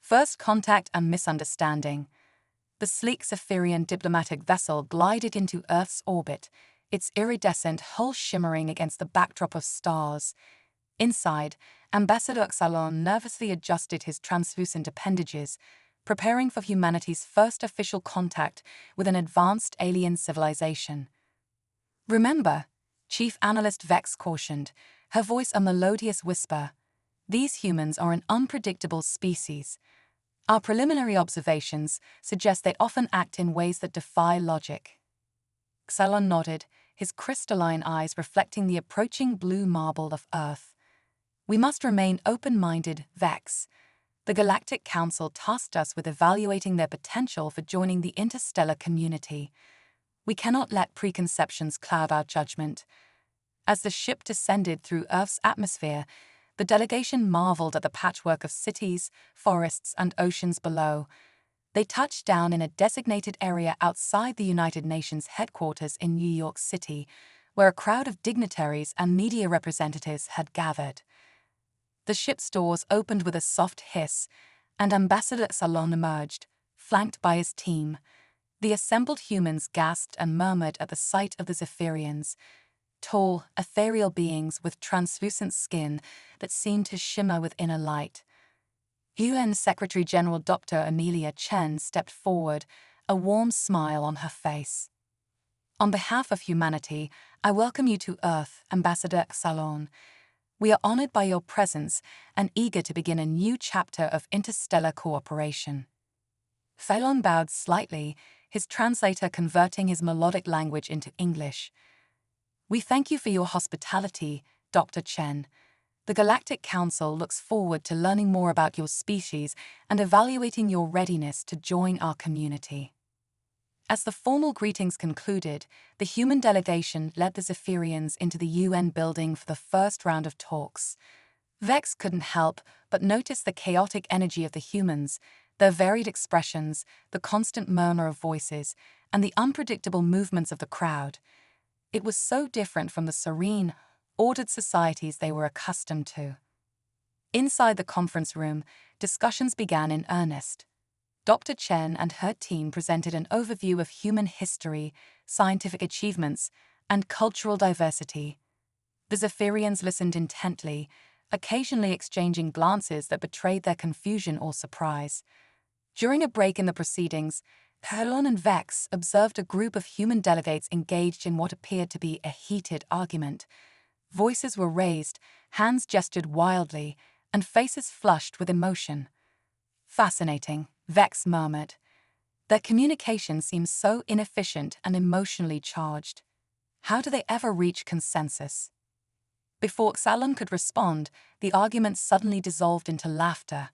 First contact and misunderstanding. The sleek Zephyrian diplomatic vessel glided into Earth's orbit, its iridescent hull shimmering against the backdrop of stars. Inside, Ambassador Xalon nervously adjusted his translucent appendages, preparing for humanity's first official contact with an advanced alien civilization. "Remember," Chief Analyst Vex cautioned, her voice a melodious whisper, "these humans are an unpredictable species. Our preliminary observations suggest they often act in ways that defy logic." Xalon nodded, his crystalline eyes reflecting the approaching blue marble of Earth. "We must remain open-minded, Vex. The Galactic Council tasked us with evaluating their potential for joining the interstellar community. We cannot let preconceptions cloud our judgment." As the ship descended through Earth's atmosphere, the delegation marveled at the patchwork of cities, forests, and oceans below. They touched down in a designated area outside the United Nations headquarters in New York City, where a crowd of dignitaries and media representatives had gathered. The ship's doors opened with a soft hiss, and Ambassador Xalon emerged, flanked by his team. The assembled humans gasped and murmured at the sight of the Zephyrians, tall, ethereal beings with translucent skin that seemed to shimmer with inner light. UN Secretary-General Dr. Amelia Chen stepped forward, a warm smile on her face. "On behalf of humanity, I welcome you to Earth, Ambassador Xalon. We are honored by your presence and eager to begin a new chapter of interstellar cooperation." Xalon bowed slightly, his translator converting his melodic language into English. "We thank you for your hospitality, Dr. Chen. The Galactic Council looks forward to learning more about your species and evaluating your readiness to join our community." As the formal greetings concluded, the human delegation led the Zephyrians into the UN building for the first round of talks. Vex couldn't help but notice the chaotic energy of the humans, their varied expressions, the constant murmur of voices, and the unpredictable movements of the crowd. It was so different from the serene, ordered societies they were accustomed to. Inside the conference room, discussions began in earnest. Dr. Chen and her team presented an overview of human history, scientific achievements, and cultural diversity. The Zephyrians listened intently, occasionally exchanging glances that betrayed their confusion or surprise. During a break in the proceedings, Xalon and Vex observed a group of human delegates engaged in what appeared to be a heated argument. Voices were raised, hands gestured wildly, and faces flushed with emotion. "Fascinating," Vex murmured. "Their communication seems so inefficient and emotionally charged. How do they ever reach consensus?" Before Xalon could respond, the argument suddenly dissolved into laughter.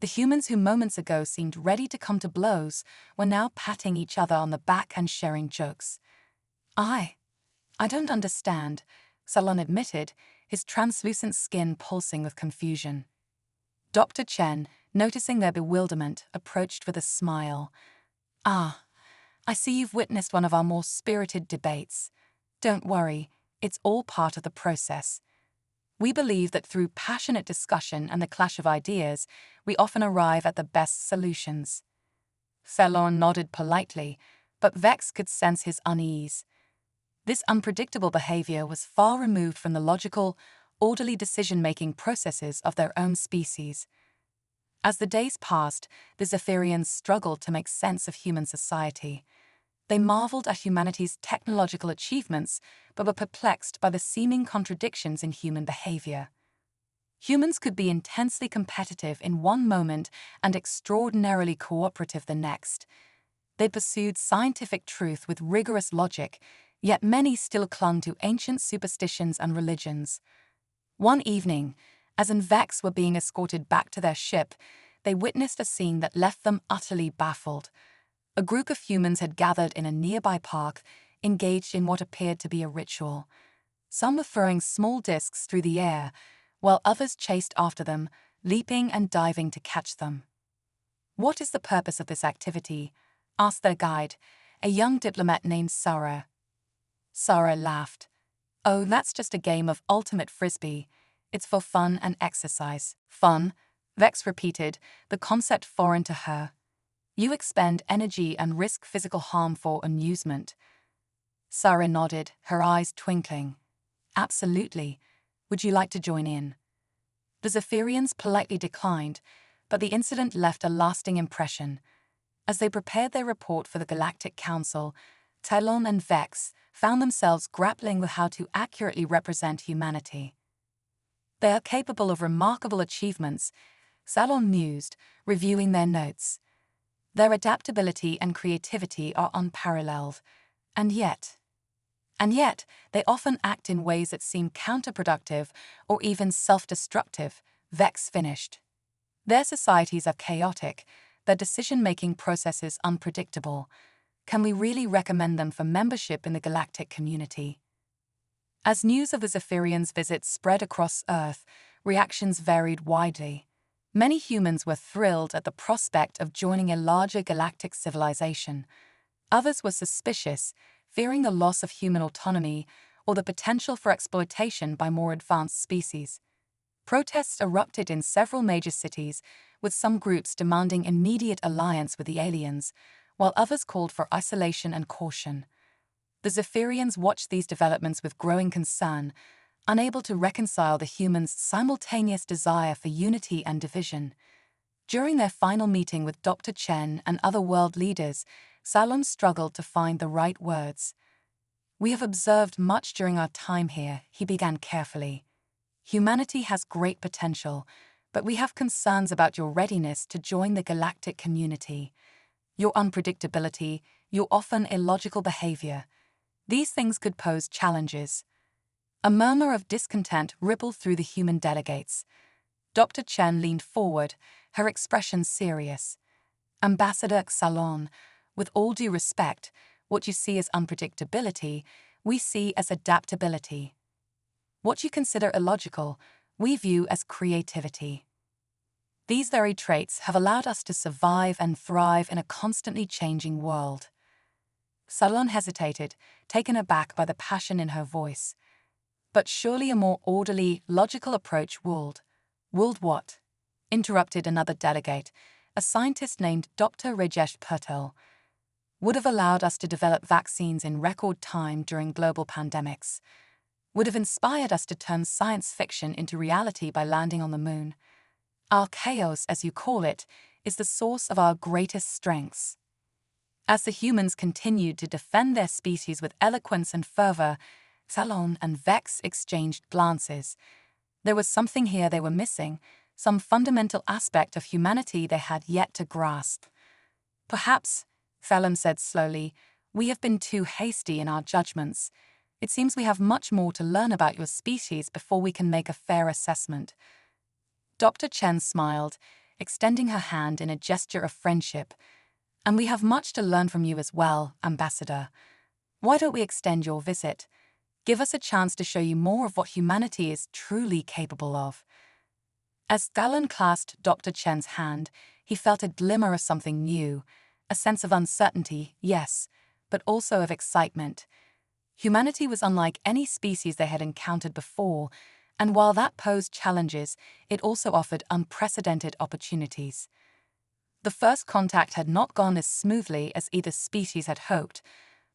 The humans who moments ago seemed ready to come to blows were now patting each other on the back and sharing jokes. I don't understand," Xalon admitted, his translucent skin pulsing with confusion. Dr. Chen, noticing their bewilderment, approached with a smile. "Ah, I see you've witnessed one of our more spirited debates. Don't worry, it's all part of the process. We believe that through passionate discussion and the clash of ideas, we often arrive at the best solutions." Xalon nodded politely, but Vex could sense his unease. This unpredictable behavior was far removed from the logical, orderly decision-making processes of their own species. As the days passed, the Zephyrians struggled to make sense of human society. They marveled at humanity's technological achievements, but were perplexed by the seeming contradictions in human behavior. Humans could be intensely competitive in one moment and extraordinarily cooperative the next. They pursued scientific truth with rigorous logic, yet many still clung to ancient superstitions and religions. One evening, as Vex were being escorted back to their ship, they witnessed a scene that left them utterly baffled. A group of humans had gathered in a nearby park, engaged in what appeared to be a ritual. Some were throwing small discs through the air, while others chased after them, leaping and diving to catch them. "What is the purpose of this activity?" asked their guide, a young diplomat named Sarah. Sarah laughed. "Oh, that's just a game of ultimate frisbee. It's for fun and exercise." "Fun?" Vex repeated, the concept foreign to her. You expend energy and risk physical harm for amusement. Sarah nodded, her eyes twinkling. Absolutely. Would you like to join in? The Zephyrians politely declined, but the incident left a lasting impression. As they prepared their report for the Galactic Council, Talon and Vex found themselves grappling with how to accurately represent humanity. They are capable of remarkable achievements, Talon mused, reviewing their notes. Their adaptability and creativity are unparalleled, and yet, they often act in ways that seem counterproductive or even self-destructive, Vex finished. Their societies are chaotic, their decision-making processes unpredictable. Can we really recommend them for membership in the galactic community? As news of the Zephyrians' visit spread across Earth, reactions varied widely. Many humans were thrilled at the prospect of joining a larger galactic civilization. Others were suspicious, fearing the loss of human autonomy or the potential for exploitation by more advanced species. Protests erupted in several major cities, with some groups demanding immediate alliance with the aliens, while others called for isolation and caution. The Zephyrians watched these developments with growing concern, unable to reconcile the humans' simultaneous desire for unity and division. During their final meeting with Dr. Chen and other world leaders, Salom struggled to find the right words. We have observed much during our time here, he began carefully. Humanity has great potential, but we have concerns about your readiness to join the galactic community. Your unpredictability, your often illogical behavior. These things could pose challenges. A murmur of discontent rippled through the human delegates. Dr. Chen leaned forward, her expression serious. Ambassador Xalon, with all due respect, what you see as unpredictability, we see as adaptability. What you consider illogical, we view as creativity. These very traits have allowed us to survive and thrive in a constantly changing world. Xalon hesitated, taken aback by the passion in her voice. But surely a more orderly, logical approach would what? Interrupted another delegate, a scientist named Dr. Rajesh Patel. Would have allowed us to develop vaccines in record time during global pandemics. Would have inspired us to turn science fiction into reality by landing on the moon. Our chaos, as you call it, is the source of our greatest strengths. As the humans continued to defend their species with eloquence and fervor, Talon and Vex exchanged glances. There was something here they were missing, some fundamental aspect of humanity they had yet to grasp. Perhaps, Talon said slowly, we have been too hasty in our judgments. It seems we have much more to learn about your species before we can make a fair assessment. Dr. Chen smiled, extending her hand in a gesture of friendship. And we have much to learn from you as well, Ambassador. Why don't we extend your visit? Give us a chance to show you more of what humanity is truly capable of. As Talon clasped Dr. Chen's hand, he felt a glimmer of something new, a sense of uncertainty, yes, but also of excitement. Humanity was unlike any species they had encountered before, and while that posed challenges, it also offered unprecedented opportunities. The first contact had not gone as smoothly as either species had hoped,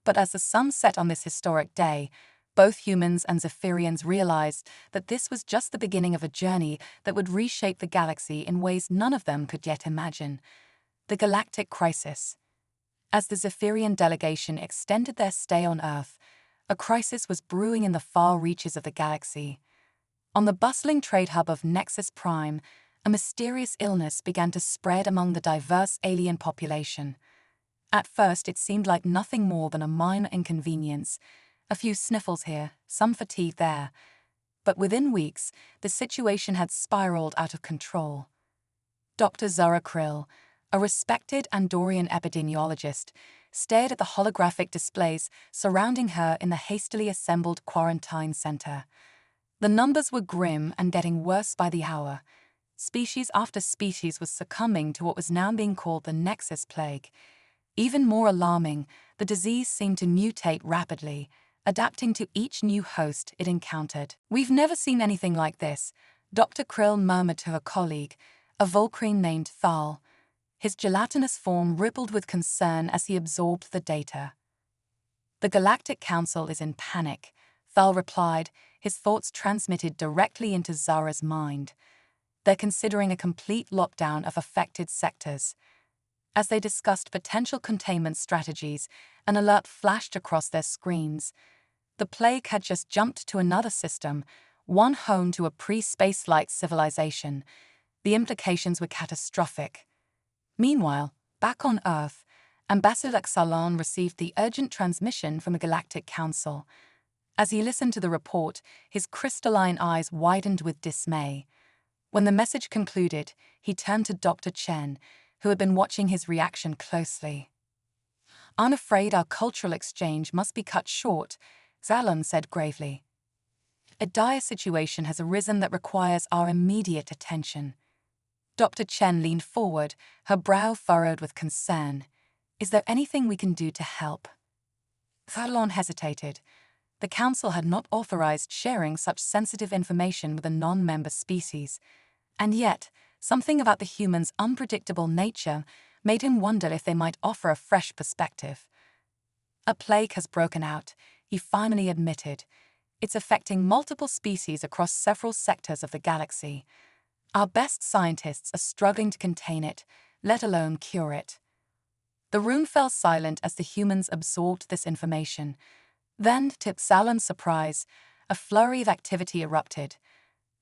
but as the sun set on this historic day, both humans and Zephyrians realized that this was just the beginning of a journey that would reshape the galaxy in ways none of them could yet imagine. The Galactic Crisis. As the Zephyrian delegation extended their stay on Earth, a crisis was brewing in the far reaches of the galaxy. On the bustling trade hub of Nexus Prime, a mysterious illness began to spread among the diverse alien population. At first, it seemed like nothing more than a minor inconvenience, a few sniffles here, some fatigue there. But within weeks, the situation had spiraled out of control. Dr. Zara Krill, a respected Andorian epidemiologist, stared at the holographic displays surrounding her in the hastily assembled quarantine center. The numbers were grim and getting worse by the hour. Species after species was succumbing to what was now being called the Nexus Plague. Even more alarming, the disease seemed to mutate rapidly, adapting to each new host it encountered. We've never seen anything like this, Dr. Krill murmured to her colleague, a Volcrine named Thal. His gelatinous form rippled with concern as he absorbed the data. "The Galactic Council is in panic," Thal replied, his thoughts transmitted directly into Zara's mind. "They're considering a complete lockdown of affected sectors." As they discussed potential containment strategies, an alert flashed across their screens. The plague had just jumped to another system, one home to a pre-spaceflight civilization. The implications were catastrophic. Meanwhile, back on Earth, Ambassador Xalon received the urgent transmission from the Galactic Council. As he listened to the report, his crystalline eyes widened with dismay. When the message concluded, he turned to Dr. Chen, who had been watching his reaction closely. "I'm afraid our cultural exchange must be cut short," Xalon said gravely. "A dire situation has arisen that requires our immediate attention." Dr. Chen leaned forward, her brow furrowed with concern. "Is there anything we can do to help?" Xalon hesitated. The Council had not authorized sharing such sensitive information with a non-member species, and yet something about the humans' unpredictable nature made him wonder if they might offer a fresh perspective. "A plague has broken out," he finally admitted. "It's affecting multiple species across several sectors of the galaxy. Our best scientists are struggling to contain it, let alone cure it." The room fell silent as the humans absorbed this information. Then, to Xalon's surprise, a flurry of activity erupted.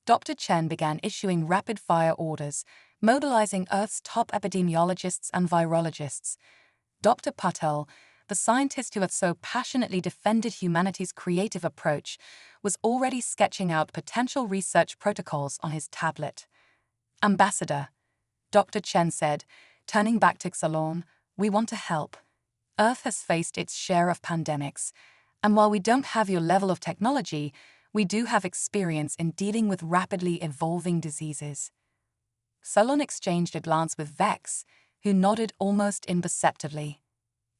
Dr. Chen began issuing rapid-fire orders, mobilizing Earth's top epidemiologists and virologists. Dr. Patel, the scientist who had so passionately defended humanity's creative approach, was already sketching out potential research protocols on his tablet. "Ambassador," Dr. Chen said, turning back to Xalon, "we want to help. Earth has faced its share of pandemics, and while we don't have your level of technology, we do have experience in dealing with rapidly evolving diseases." Xalon exchanged a glance with Vex, who nodded almost imperceptibly.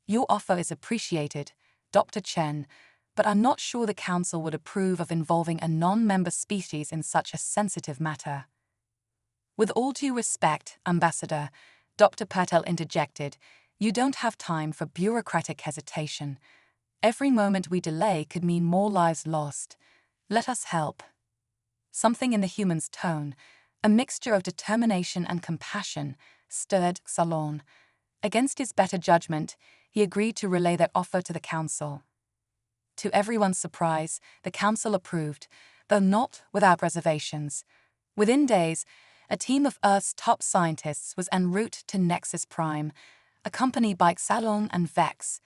"Your offer is appreciated, Dr. Chen, but I'm not sure the Council would approve of involving a non-member species in such a sensitive matter." "With all due respect, Ambassador," Dr. Patel interjected, "you don't have time for bureaucratic hesitation. Every moment we delay could mean more lives lost. Let us help." Something in the human's tone, a mixture of determination and compassion, stirred Xalon. Against his better judgment, he agreed to relay their offer to the Council. To everyone's surprise, the Council approved, though not without reservations. Within days, a team of Earth's top scientists was en route to Nexus Prime, accompanied by Xalon and Vex.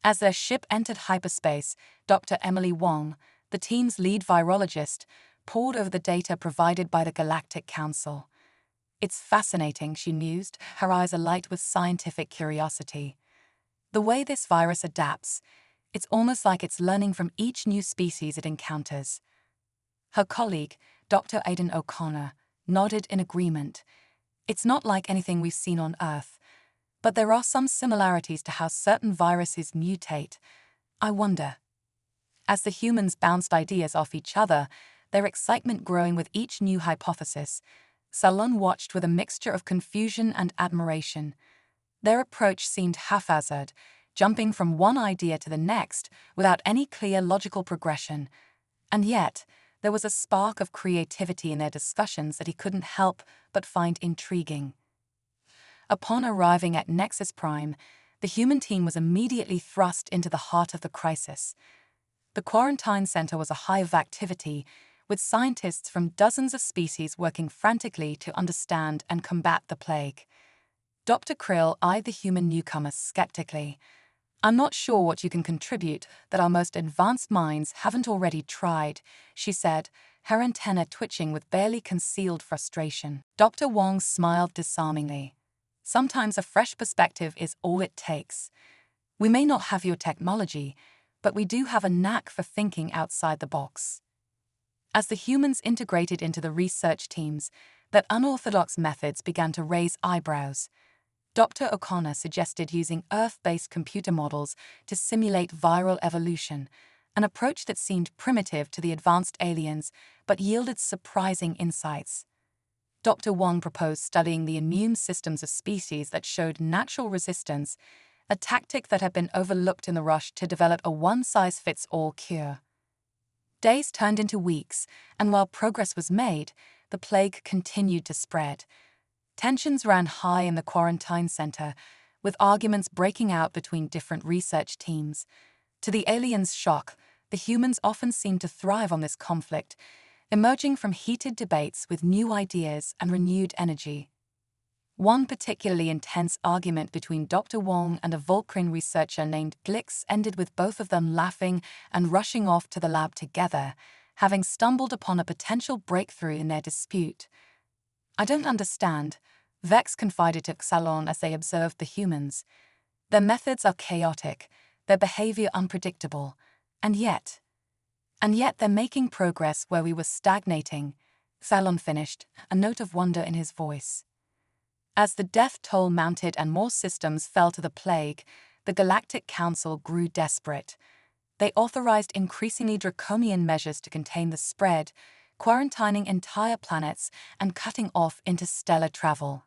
As their ship entered hyperspace, Dr. Emily Wong, the team's lead virologist, pored over the data provided by the Galactic Council. "It's fascinating," she mused, her eyes alight with scientific curiosity. "The way this virus adapts, it's almost like it's learning from each new species it encounters." Her colleague, Dr. Aidan O'Connor, nodded in agreement. "It's not like anything we've seen on Earth, but there are some similarities to how certain viruses mutate. I wonder." As the humans bounced ideas off each other, their excitement growing with each new hypothesis, Xalon watched with a mixture of confusion and admiration. Their approach seemed haphazard, jumping from one idea to the next without any clear logical progression. And yet, there was a spark of creativity in their discussions that he couldn't help but find intriguing. Upon arriving at Nexus Prime, the human team was immediately thrust into the heart of the crisis. The quarantine center was a hive of activity, with scientists from dozens of species working frantically to understand and combat the plague. Dr. Krill eyed the human newcomers skeptically. "I'm not sure what you can contribute that our most advanced minds haven't already tried," she said, her antenna twitching with barely concealed frustration. Dr. Wong smiled disarmingly. "Sometimes a fresh perspective is all it takes. We may not have your technology, but we do have a knack for thinking outside the box." As the humans integrated into the research teams, their unorthodox methods began to raise eyebrows. Dr. O'Connor suggested using Earth-based computer models to simulate viral evolution, an approach that seemed primitive to the advanced aliens but yielded surprising insights. Dr. Wang proposed studying the immune systems of species that showed natural resistance, a tactic that had been overlooked in the rush to develop a one-size-fits-all cure. Days turned into weeks, and while progress was made, the plague continued to spread. Tensions ran high in the quarantine center, with arguments breaking out between different research teams. To the aliens' shock, the humans often seemed to thrive on this conflict, emerging from heated debates with new ideas and renewed energy. One particularly intense argument between Dr. Wong and a Vulcan researcher named Glix ended with both of them laughing and rushing off to the lab together, having stumbled upon a potential breakthrough in their dispute. "I don't understand," Vex confided to Xalon as they observed the humans. "Their methods are chaotic, their behavior unpredictable, and yet they're making progress where we were stagnating," Xalon finished, a note of wonder in his voice. As the death toll mounted and more systems fell to the plague, the Galactic Council grew desperate. They authorized increasingly draconian measures to contain the spread, quarantining entire planets and cutting off interstellar travel.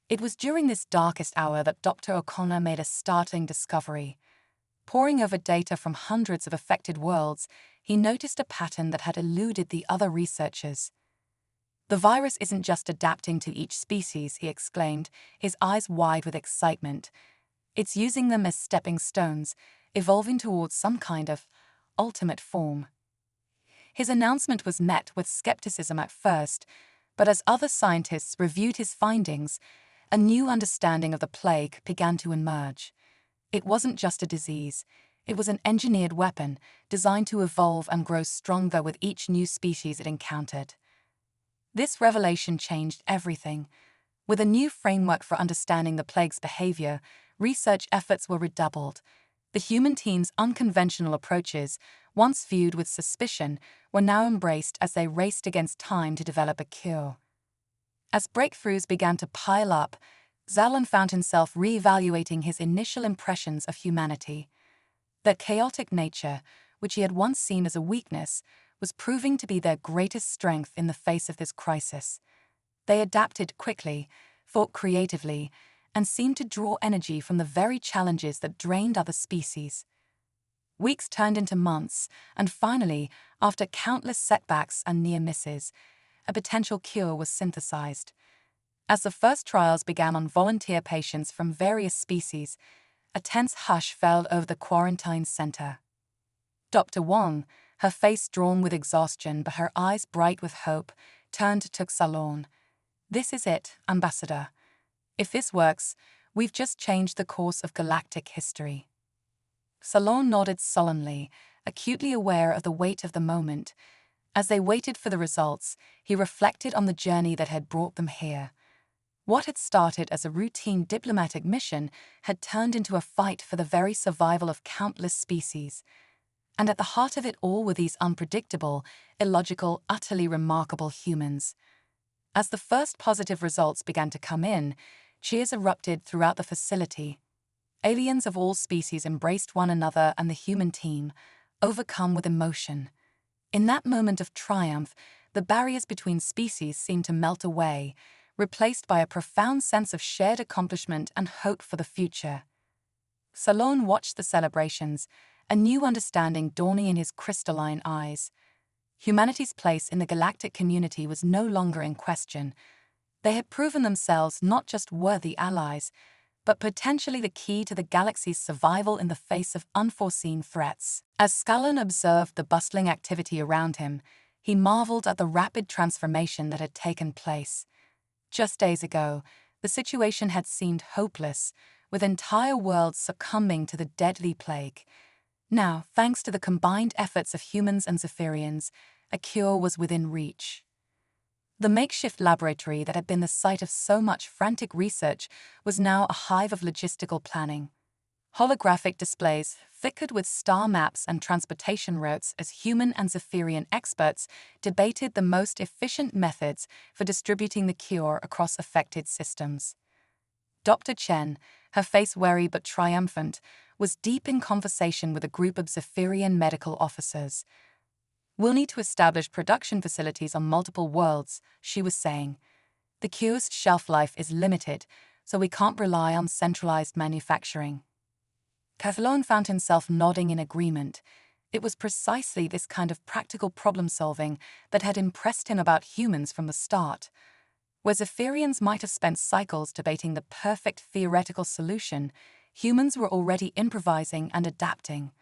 It was during this darkest hour that Dr. O'Connor made a startling discovery. Poring over data from hundreds of affected worlds, he noticed a pattern that had eluded the other researchers. "The virus isn't just adapting to each species," he exclaimed, his eyes wide with excitement. "It's using them as stepping stones, evolving towards some kind of ultimate form." His announcement was met with skepticism at first, but as other scientists reviewed his findings, a new understanding of the plague began to emerge. It wasn't just a disease. It was an engineered weapon designed to evolve and grow stronger with each new species it encountered. This revelation changed everything. With a new framework for understanding the plague's behavior, research efforts were redoubled. The human team's unconventional approaches, once viewed with suspicion, were now embraced as they raced against time to develop a cure. As breakthroughs began to pile up, Xalon found himself re-evaluating his initial impressions of humanity. Their chaotic nature, which he had once seen as a weakness, was proving to be their greatest strength in the face of this crisis. They adapted quickly, thought creatively, and seemed to draw energy from the very challenges that drained other species. Weeks turned into months, and finally, after countless setbacks and near misses, a potential cure was synthesized. As the first trials began on volunteer patients from various species, a tense hush fell over the quarantine center. Dr. Wong, her face drawn with exhaustion but her eyes bright with hope, turned to Xalon. "This is it, Ambassador. If this works, we've just changed the course of galactic history." Xalon nodded sullenly, acutely aware of the weight of the moment. As they waited for the results, he reflected on the journey that had brought them here. What had started as a routine diplomatic mission had turned into a fight for the very survival of countless species. And at the heart of it all were these unpredictable, illogical, utterly remarkable humans. As the first positive results began to come in, cheers erupted throughout the facility. Aliens of all species embraced one another and the human team, overcome with emotion. In that moment of triumph, the barriers between species seemed to melt away, replaced by a profound sense of shared accomplishment and hope for the future. Xalon watched the celebrations, a new understanding dawning in his crystalline eyes. Humanity's place in the galactic community was no longer in question. They had proven themselves not just worthy allies, but potentially the key to the galaxy's survival in the face of unforeseen threats. As Xalon observed the bustling activity around him, he marveled at the rapid transformation that had taken place. Just days ago, the situation had seemed hopeless, with entire worlds succumbing to the deadly plague. Now, thanks to the combined efforts of humans and Zephyrians, a cure was within reach. The makeshift laboratory that had been the site of so much frantic research was now a hive of logistical planning. Holographic displays flickered with star maps and transportation routes as human and Zephyrian experts debated the most efficient methods for distributing the cure across affected systems. Dr. Chen, her face wary but triumphant, was deep in conversation with a group of Zephyrian medical officers. "We'll need to establish production facilities on multiple worlds," she was saying. The cure's shelf life is limited, so we can't rely on centralized manufacturing. Cathalon found himself nodding in agreement. It was precisely this kind of practical problem-solving that had impressed him about humans from the start. Where Zephyrians might have spent cycles debating the perfect theoretical solution, humans were already improvising and adapting.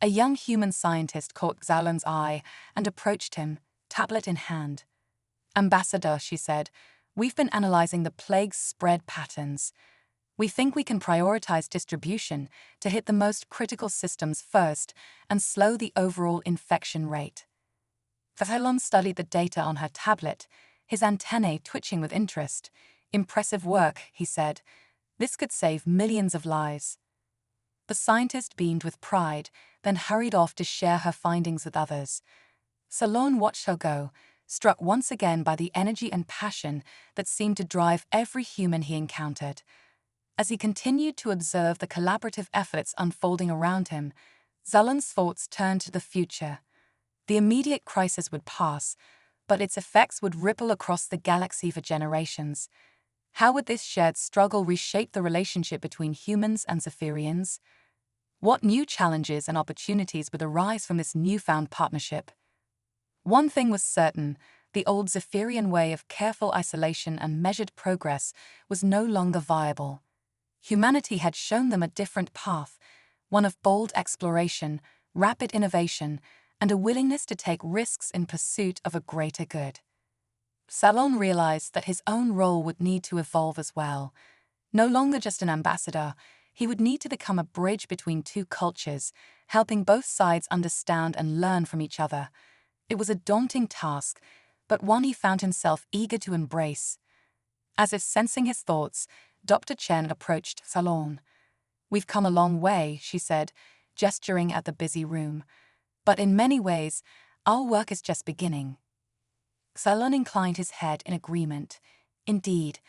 A young human scientist caught Xalon's eye and approached him, tablet in hand. "Ambassador," she said, "we've been analyzing the plague's spread patterns. We think we can prioritize distribution to hit the most critical systems first and slow the overall infection rate." Cathalon studied the data on her tablet, his antennae twitching with interest. "Impressive work," he said. "This could save millions of lives." The scientist beamed with pride, then hurried off to share her findings with others. Salon watched her go, struck once again by the energy and passion that seemed to drive every human he encountered. As he continued to observe the collaborative efforts unfolding around him, Xalon's thoughts turned to the future. The immediate crisis would pass, but its effects would ripple across the galaxy for generations. How would this shared struggle reshape the relationship between humans and Zephyrians? What new challenges and opportunities would arise from this newfound partnership? One thing was certain: the old Zephyrian way of careful isolation and measured progress was no longer viable. Humanity had shown them a different path, one of bold exploration, rapid innovation, and a willingness to take risks in pursuit of a greater good. Salon realized that his own role would need to evolve as well. No longer just an ambassador, he would need to become a bridge between two cultures, helping both sides understand and learn from each other. It was a daunting task, but one he found himself eager to embrace. As if sensing his thoughts, Dr. Chen approached Salon. "We've come a long way," she said, gesturing at the busy room. "But in many ways, our work is just beginning." Salon inclined his head in agreement. "Indeed,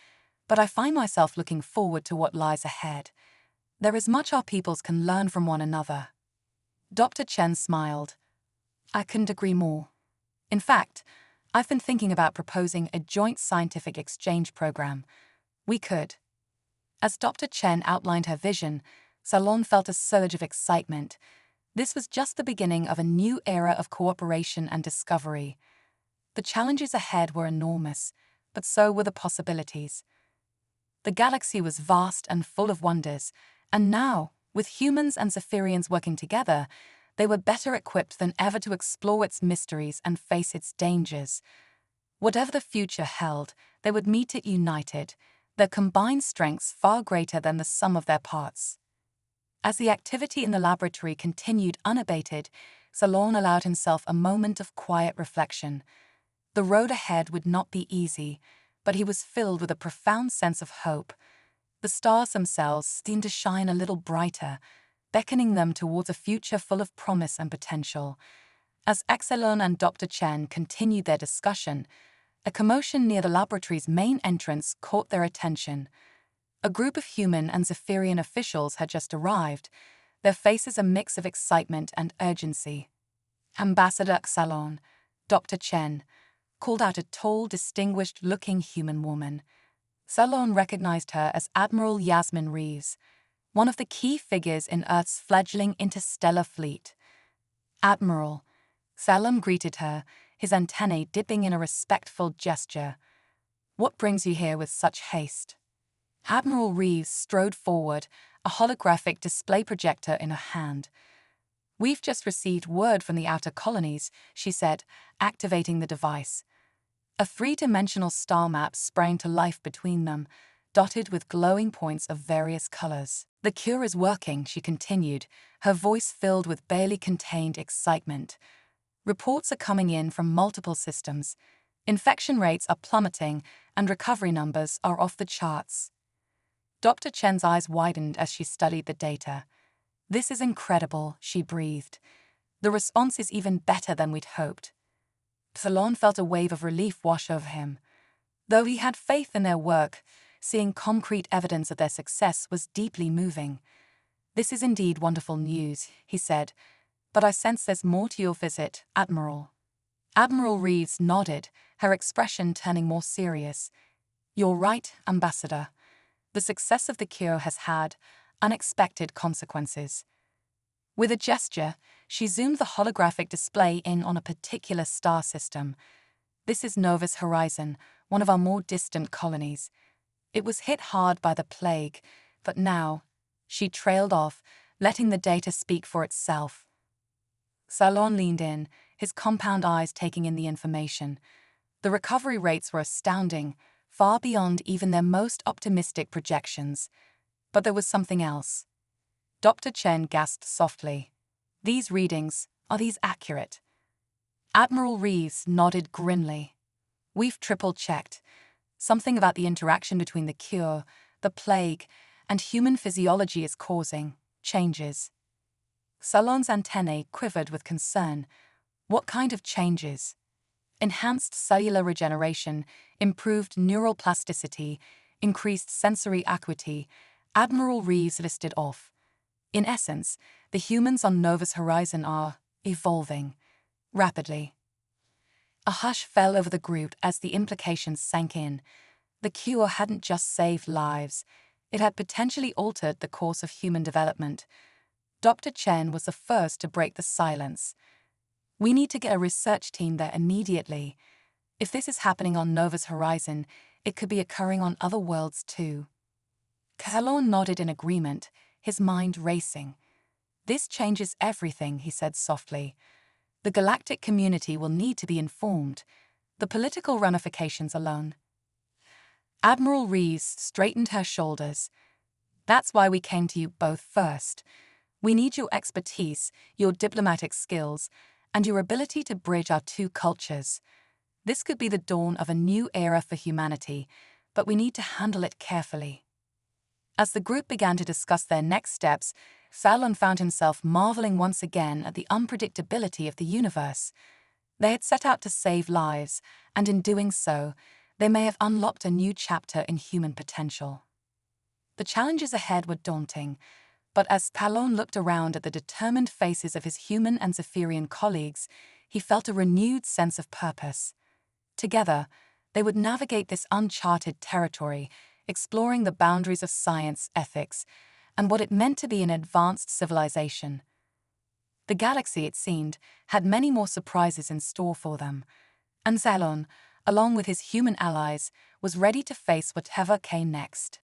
but I find myself looking forward to what lies ahead. There is much our peoples can learn from one another." Dr. Chen smiled. "I couldn't agree more. In fact, I've been thinking about proposing a joint scientific exchange program. We could." As Dr. Chen outlined her vision, Salon felt a surge of excitement. This was just the beginning of a new era of cooperation and discovery. The challenges ahead were enormous, but so were the possibilities. The galaxy was vast and full of wonders, and now, with humans and Zephyrians working together, they were better equipped than ever to explore its mysteries and face its dangers. Whatever the future held, they would meet it united, their combined strengths far greater than the sum of their parts. As the activity in the laboratory continued unabated, Salon allowed himself a moment of quiet reflection. The road ahead would not be easy, but he was filled with a profound sense of hope. The stars themselves seemed to shine a little brighter, beckoning them towards a future full of promise and potential. As Exelon and Dr. Chen continued their discussion, a commotion near the laboratory's main entrance caught their attention. A group of human and Zephyrian officials had just arrived, their faces a mix of excitement and urgency. "Ambassador Salon," Dr. Chen called out a tall, distinguished-looking human woman. Salon recognized her as Admiral Yasmin Reeves, one of the key figures in Earth's fledgling interstellar fleet. "Admiral," Salem greeted her, his antennae dipping in a respectful gesture. "What brings you here with such haste?" Admiral Reeves strode forward, a holographic display projector in her hand. "We've just received word from the outer colonies," she said, activating the device. A three-dimensional star map sprang to life between them, dotted with glowing points of various colors. "The cure is working," she continued, her voice filled with barely contained excitement. "Reports are coming in from multiple systems. Infection rates are plummeting, and recovery numbers are off the charts." Dr. Chen's eyes widened as she studied the data. "This is incredible," she breathed. "The response is even better than we'd hoped." Salon felt a wave of relief wash over him. Though he had faith in their work, seeing concrete evidence of their success was deeply moving. "This is indeed wonderful news," he said, "but I sense there's more to your visit, Admiral." Admiral Reeves nodded, her expression turning more serious. You're right, Ambassador. The success of the cure has had unexpected consequences. With a gesture, she zoomed the holographic display in on a particular star system. This is Novus Horizon, one of our more distant colonies. It was hit hard by the plague, but now, she trailed off, letting the data speak for itself. Salon leaned in, his compound eyes taking in the information. The recovery rates were astounding, far beyond even their most optimistic projections. But there was something else. Dr. Chen gasped softly. These readings, are these accurate? Admiral Reeves nodded grimly. We've triple-checked. Something about the interaction between the cure, the plague, and human physiology is causing changes. Salon's antennae quivered with concern. What kind of changes? Enhanced cellular regeneration, improved neural plasticity, increased sensory acuity. Admiral Reeves listed off. In essence, the humans on Novus Horizon are evolving rapidly. A hush fell over the group as the implications sank in. The cure hadn't just saved lives, it had potentially altered the course of human development. Dr. Chen was the first to break the silence. We need to get a research team there immediately. If this is happening on Novus Horizon, it could be occurring on other worlds too. Salon nodded in agreement, his mind racing. This changes everything, he said softly. The galactic community will need to be informed. The political ramifications alone. Admiral Reeves straightened her shoulders. That's why we came to you both first. We need your expertise, your diplomatic skills, and your ability to bridge our two cultures. This could be the dawn of a new era for humanity, but we need to handle it carefully. As the group began to discuss their next steps, Salon found himself marveling once again at the unpredictability of the universe. They had set out to save lives, and in doing so, they may have unlocked a new chapter in human potential. The challenges ahead were daunting, but as Salon looked around at the determined faces of his human and Zephyrian colleagues, he felt a renewed sense of purpose. Together, they would navigate this uncharted territory, exploring the boundaries of science, ethics, and what it meant to be an advanced civilization. The galaxy, it seemed, had many more surprises in store for them, and Salon, along with his human allies, was ready to face whatever came next.